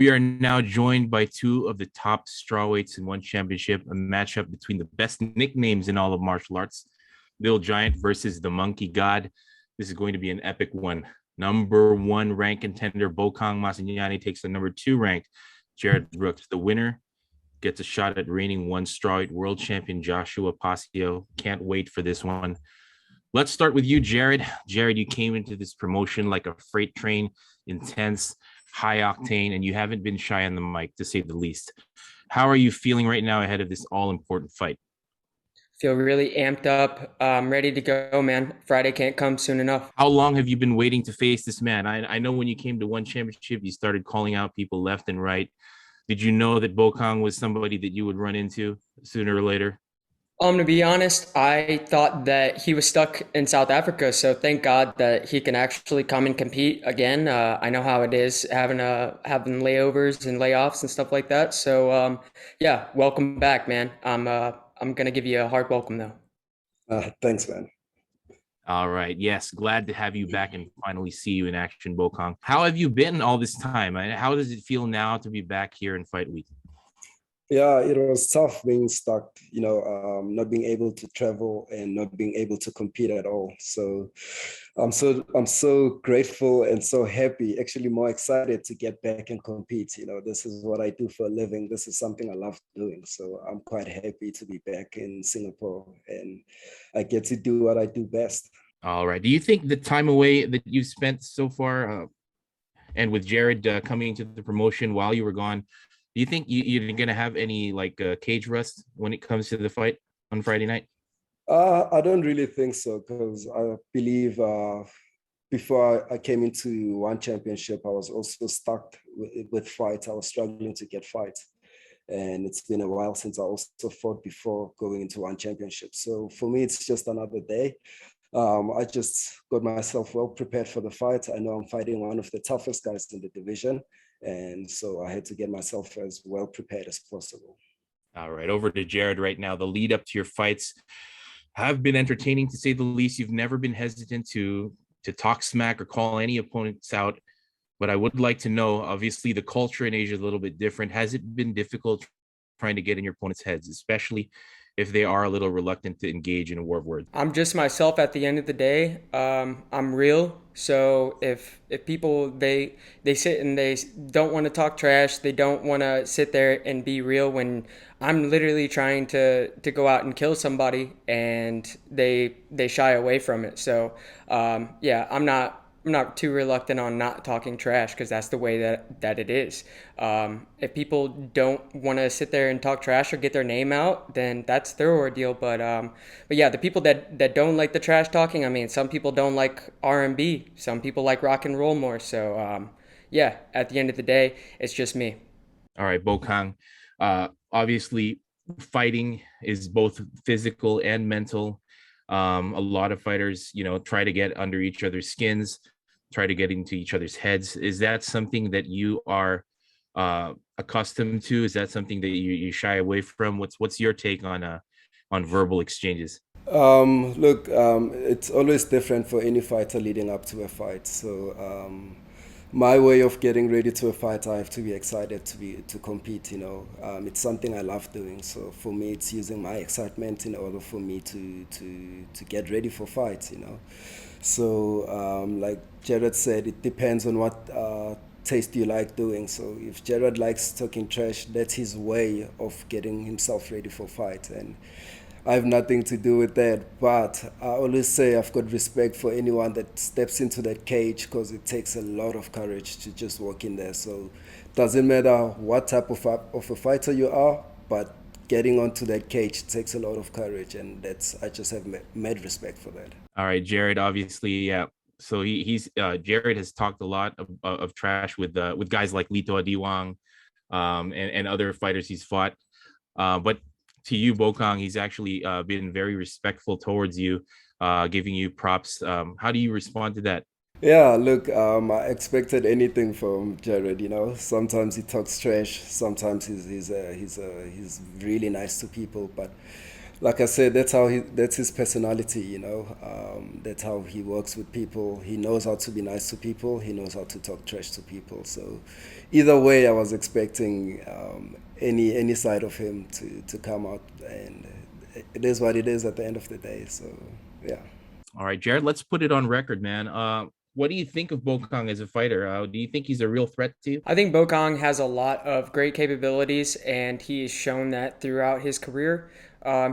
We are now joined by two of the top strawweights in one championship, a matchup between the best nicknames in all of martial arts, Little Giant versus the Monkey God. This is going to be an epic one. Number one ranked contender Bokang Masunyane takes the number two ranked Jared Brooks. The winner gets a shot at reigning one strawweight world champion Joshua Pasio. Can't wait for this one. Let's start with you, Jared. Jared, you came into this promotion like a freight train, intense, high octane, and you haven't been shy on the mic, to say the least. How are you feeling right now ahead of this all important fight? Feel really amped up. Ready to go, man. Friday can't come soon enough. How long have you been waiting to face this man? I know when you came to one championship, you started calling out people left and right. Did you know that Bokong was somebody that you would run into sooner or later? To be honest, I thought that he was stuck in South Africa, so thank God that he can actually come and compete again. I know how it is having layovers and layoffs and stuff like that. So yeah, welcome back, man. I'm gonna give you a hard welcome though. Thanks, man. All right. Yes. Glad to have you back and finally see you in action, Bokong. How have you been all this time? How does it feel now to be back here in Fight Week? Yeah, it was tough being stuck, not being able to travel and not being able to compete at all. So I'm so grateful and so happy, actually more excited to get back and compete. This is what I do for a living. This is something I love doing. So I'm quite happy to be back in Singapore and I get to do what I do best. All right. Do you think the time away that you've spent so far, and with Jared coming into the promotion while you were gone, do you think you're gonna have any like cage rust when it comes to the fight on Friday night? I don't really think so because I believe before I came into one championship, I was also stuck with fights. I was struggling to get fights. And it's been a while since I also fought before going into one championship. So for me, it's just another day. I just got myself well prepared for the fight. I know I'm fighting one of the toughest guys in the division. And so I had to get myself as well prepared as possible. All right, over to Jared right now. The lead up to your fights have been entertaining to say the least. You've never been hesitant to talk smack or call any opponents out. But I would like to know, obviously, the culture in Asia is a little bit different. Has it been difficult trying to get in your opponent's heads, especially if they are a little reluctant to engage in a war of words? I'm just myself at the end of the day. I'm real. So if people they sit and they don't want to talk trash, they don't want to sit there and be real when I'm literally trying to go out and kill somebody and they shy away from it. So yeah, I'm not too reluctant on not talking trash because that's the way that it is. If people don't want to sit there and talk trash or get their name out, then that's their ordeal. But yeah, the people that don't like the trash talking, I mean, some people don't like R&B, some people like rock and roll more. So yeah, at the end of the day, it's just me. All right, Bokang. Obviously, fighting is both physical and mental. A lot of fighters, try to get under each other's skins, try to get into each other's heads. Is that something that you are accustomed to? Is that something that you shy away from? What's your take on verbal exchanges? Look, it's always different for any fighter leading up to a fight. So my way of getting ready to a fight, I have to be excited to compete. It's something I love doing. So for me, it's using my excitement in order for me to get ready for fights. So like Jared said, it depends on what taste you like doing. So if Jared likes talking trash, that's his way of getting himself ready for fight. And I have nothing to do with that, but I always say I've got respect for anyone that steps into that cage because it takes a lot of courage to just walk in there. So it doesn't matter what type of a fighter you are, but getting onto that cage takes a lot of courage, and I just have mad respect for that. All right, Jared. Obviously, yeah. So he's Jared has talked a lot of trash with guys like Lito Adiwang, and other fighters he's fought. But to you, Bokong, he's actually been very respectful towards you, giving you props. How do you respond to that? Yeah, look, I expected anything from Jared. Sometimes he talks trash, sometimes he's really nice to people, but like I said, that's his personality, you know. That's how he works with people. He knows how to be nice to people. He knows how to talk trash to people. So, either way, I was expecting any side of him to come out, and it is what it is at the end of the day. So, yeah. All right, Jared, let's put it on record, man. What do you think of Bokong as a fighter? Do you think he's a real threat to you? I think Bokong has a lot of great capabilities, and he has shown that throughout his career.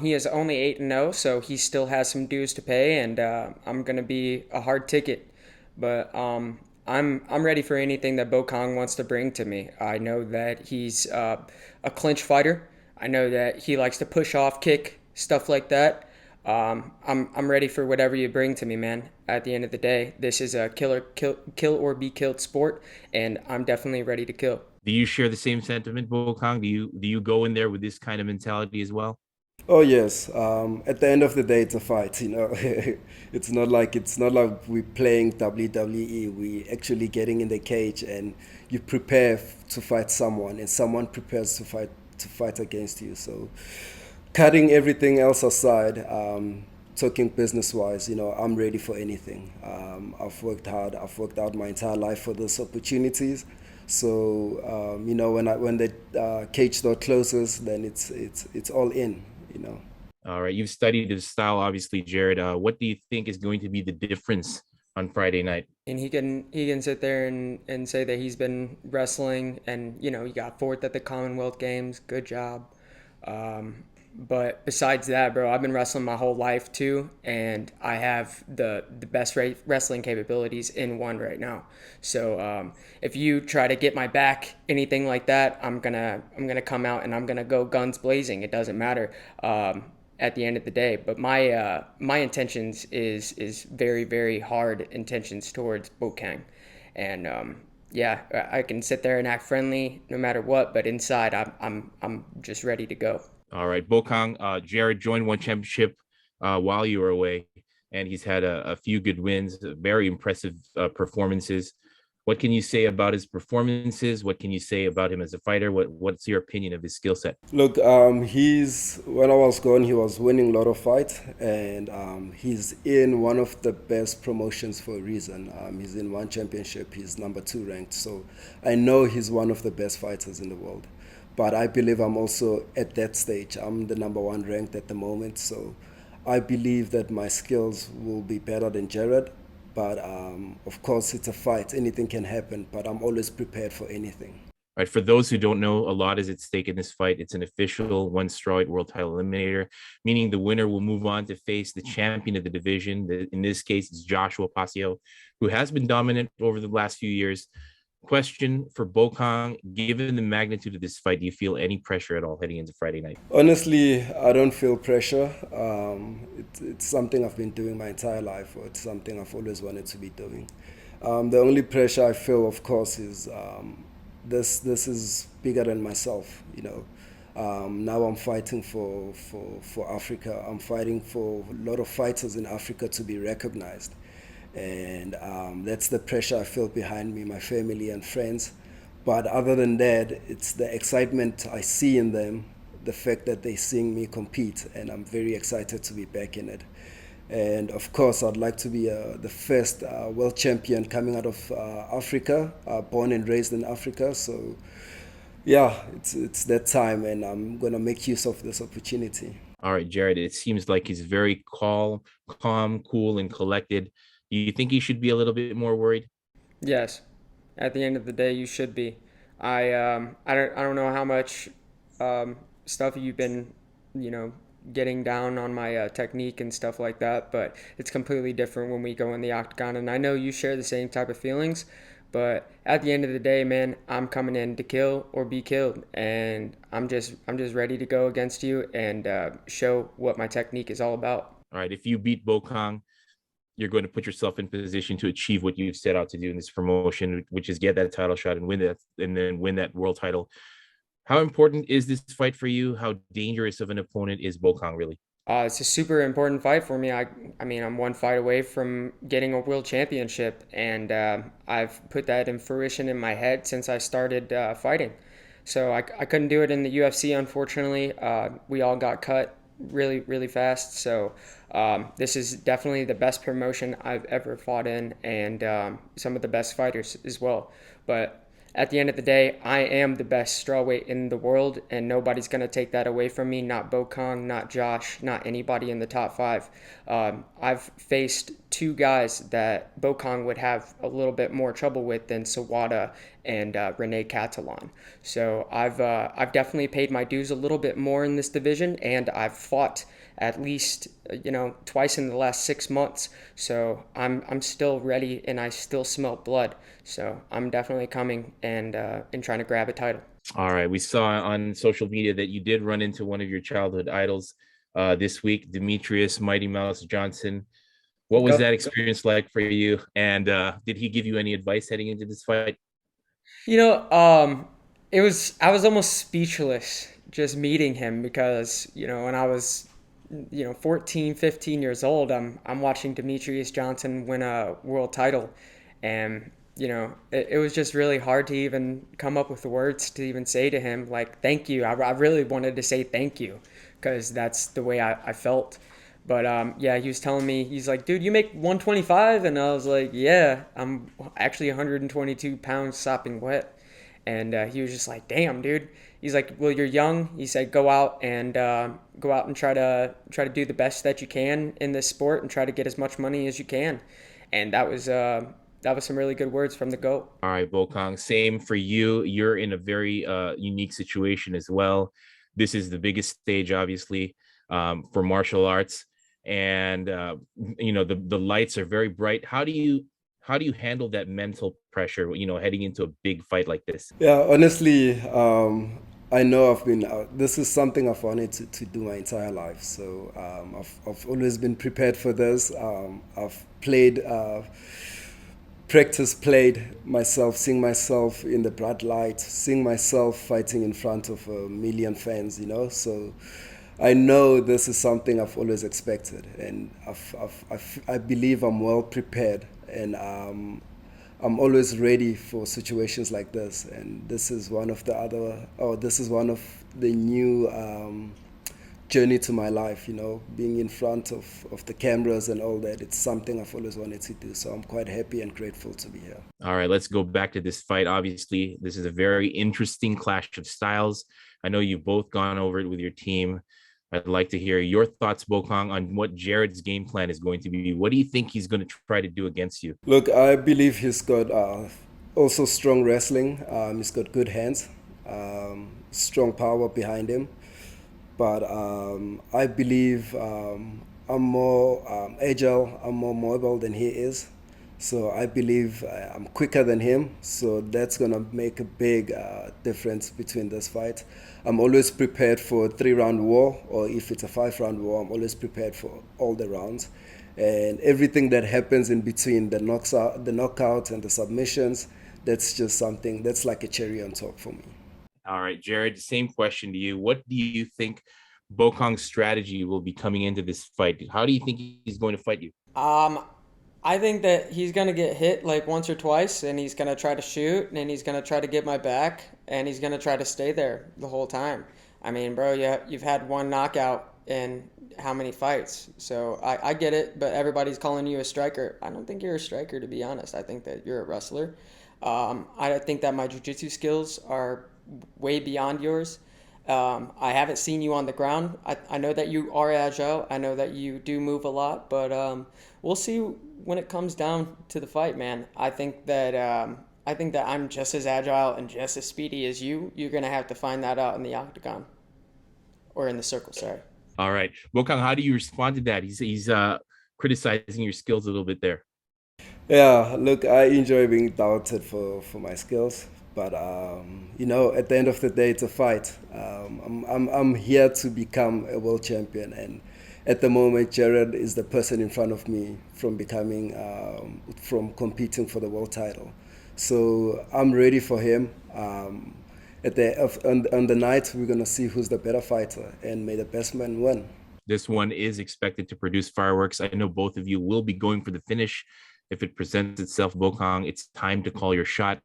He is only 8-0, so he still has some dues to pay, and I'm going to be a hard ticket. But I'm ready for anything that Bokong wants to bring to me. I know that he's a clinch fighter. I know that he likes to push off, kick, stuff like that. I'm ready for whatever you bring to me, man. At the end of the day, this is a kill or be killed sport, and I'm definitely ready to kill. Do you share the same sentiment, Bokong? Do you go in there with this kind of mentality as well? Oh yes. At the end of the day, it's a fight. You know, it's not like we're playing WWE. We actually getting in the cage, and you prepare to fight someone, and someone prepares to fight against you. So, cutting everything else aside, talking business wise, you know, I'm ready for anything. I've worked hard. I've worked out my entire life for those opportunities. So you know, when the cage door closes, then it's all in. You know. All right, you've studied his style, obviously, Jared. What do you think is going to be the difference on Friday night? And he can sit there and say that he's been wrestling, and he got fourth at the Commonwealth Games. Good job. But besides that, bro, I've been wrestling my whole life too, and I have the best wrestling capabilities in one right now. So if you try to get my back, anything like that, I'm gonna come out and I'm gonna go guns blazing. It doesn't matter at the end of the day. But my intentions is very very hard intentions towards Bokang, and yeah, I can sit there and act friendly no matter what, but inside I'm just ready to go. All right, Bokong, Jared joined one championship while you were away, and he's had a few good wins, very impressive performances. What can you say about his performances? What can you say about him as a fighter? What's your opinion of his skill set? Look, he's when I was gone, he was winning a lot of fights, and he's in one of the best promotions for a reason. He's in one championship. He's number 2 ranked, so I know he's one of the best fighters in the world. But I believe I'm also at that stage. I'm the number 1 ranked at the moment, so I believe that my skills will be better than Jared. But of course, it's a fight. Anything can happen, but I'm always prepared for anything. All right, for those who don't know, a lot is at stake in this fight. It's an official one strawweight world title eliminator, meaning the winner will move on to face the champion of the division. In this case, it's Joshua Pasio, who has been dominant over the last few years. Question for Bokong: given the magnitude of this fight, do you feel any pressure at all heading into Friday night? Honestly, I don't feel pressure. It's something I've been doing my entire life, or it's something I've always wanted to be doing. The only pressure I feel, of course, is this is bigger than myself. You know, now I'm fighting for Africa. I'm fighting for a lot of fighters in Africa to be recognized, and that's the pressure I feel behind me, my family and friends. But other than that, it's the excitement I see in them, the fact that they're seeing me compete, and I'm very excited to be back in it. And of course, I'd like to be the first world champion coming out of Africa, born and raised in Africa. So, yeah, it's that time, and I'm gonna make use of this opportunity. All right, Jared, it seems like he's very calm, cool, and collected. Do you think he should be a little bit more worried? Yes, at the end of the day, you should be. I don't know how much stuff you've been, you know, getting down on my technique and stuff like that, but it's completely different when we go in the octagon. And I know you share the same type of feelings, but at the end of the day, man, I'm coming in to kill or be killed, and I'm just ready to go against you and show what my technique is all about. All right, if you beat Bokong, you're going to put yourself in position to achieve what you've set out to do in this promotion, which is get that title shot and win that, and then win that world title. How important is this fight for you? How dangerous of an opponent is Bokong really? It's a super important fight for me. I mean, I'm one fight away from getting a world championship, and I've put that in fruition in my head since I started fighting. So I couldn't do it in the UFC, unfortunately. We all got cut really, really fast. So this is definitely the best promotion I've ever fought in, and some of the best fighters as well. But at the end of the day, I am the best strawweight in the world, and nobody's going to take that away from me. Not Bokong, not Josh, not anybody in the top five. I've faced two guys that Bokong would have a little bit more trouble with than Sawada and Rene Catalan. So I've definitely paid my dues a little bit more in this division, and I've fought at least twice in the last 6 months. So I'm still ready, and I still smell blood. So I'm definitely coming and trying to grab a title. All right. We saw on social media that you did run into one of your childhood idols this week, Demetrious Mighty Mouse Johnson. What was Yep. that experience like for you? And did he give you any advice heading into this fight? You know, I was almost speechless just meeting him because, when I was 14, 15 years old, I'm watching Demetrious Johnson win a world title, and it was just really hard to even come up with the words to even say to him like thank you. I really wanted to say thank you because that's the way I felt. But yeah, he was telling me, he's like, dude, you make 125, and I was like, yeah, I'm actually 122 pounds sopping wet. And he was just like, damn, dude. He's like, well, you're young. He said, go out and try to do the best that you can in this sport and try to get as much money as you can. And that was some really good words from the GOAT. All right, Bokong, same for you. You're in a very unique situation as well. This is the biggest stage, obviously, for martial arts, and the lights are very bright. How do you handle that mental pressure? Heading into a big fight like this. Yeah, honestly, I know this is something I've wanted to do my entire life. So I've always been prepared for this. I've played myself, seeing myself in the bright light, seeing myself fighting in front of a million fans, So I know this is something I've always expected, and I believe I'm well prepared, and I'm always ready for situations like this. And this is one of the new journey to my life, being in front of the cameras and all that. It's something I've always wanted to do. So I'm quite happy and grateful to be here. All right, let's go back to this fight. Obviously, this is a very interesting clash of styles. I know you've both gone over it with your team. I'd like to hear your thoughts, Bokong, on what Jared's game plan is going to be. What do you think he's going to try to do against you? Look, I believe he's got also strong wrestling. He's got good hands, strong power behind him. But I believe I'm more agile, I'm more mobile than he is. So I believe I'm quicker than him. So that's going to make a big difference between this fight. I'm always prepared for a 3-round war, or if it's a 5-round war, I'm always prepared for all the rounds. And everything that happens in between the knockout and the submissions, that's just something that's like a cherry on top for me. All right, Jared, same question to you. What do you think Bokong's strategy will be coming into this fight? How do you think he's going to fight you? I think that he's gonna get hit like once or twice, and he's gonna try to shoot, and he's gonna try to get my back, and he's gonna try to stay there the whole time. I mean, bro, you've had one knockout in how many fights? So I get it, but everybody's calling you a striker. I don't think you're a striker, to be honest. I think that you're a wrestler. I think that my jiu-jitsu skills are way beyond yours. I haven't seen you on the ground. I know that you are agile. I know that you do move a lot, but we'll see when it comes down to the fight, man. I think that I'm just as agile and just as speedy as you. You're gonna have to find that out in the octagon or in the circle. Sorry. All right, Bokong, how do you respond to that? He's criticizing your skills a little bit there. Yeah, look, I enjoy being doubted for my skills, but at the end of the day, it's a fight. I'm here to become a world champion, and at the moment, Jared is the person in front of me from competing for the world title. So I'm ready for him. On the night, we're gonna see who's the better fighter, and may the best man win. This one is expected to produce fireworks. I know both of you will be going for the finish. If it presents itself, Bokong, it's time to call your shot.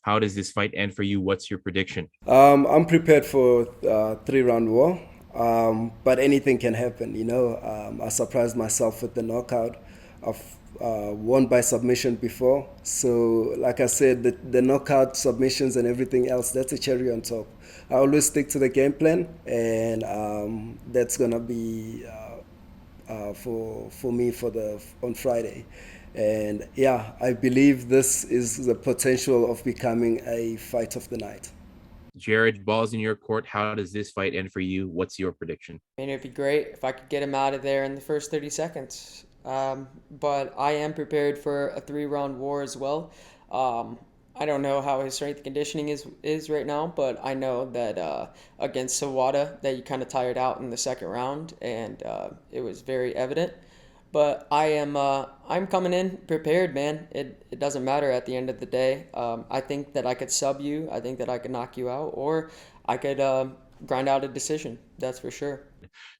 How does this fight end for you? What's your prediction? I'm prepared for a 3-round war. But anything can happen, you know. I surprised myself with the knockout. I've won by submission before. So, like I said, the knockout submissions and everything else, that's a cherry on top. I always stick to the game plan, and that's going to be for me on Friday. And yeah, I believe this is the potential of becoming a fight of the night. Jared, balls in your court. How does this fight end for you? What's your prediction? I mean, it'd be great if I could get him out of there in the first 30 seconds. But I am prepared for a 3-round war as well. Um, I don't know how his strength and conditioning is right now, but I know that against Sawada that you kind of tired out in the second round, and it was very evident. But I'm coming in prepared, man. It doesn't matter at the end of the day. I think that I could sub you. I think that I could knock you out, or I could grind out a decision. That's for sure.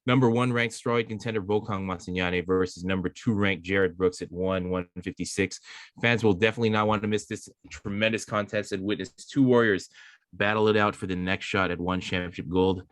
Number 1 ranked strawweight contender Bokang Masunyane versus number 2 ranked Jared Brooks at 156. Fans will definitely not want to miss this tremendous contest and witness 2 warriors battle it out for the next shot at 1 championship gold.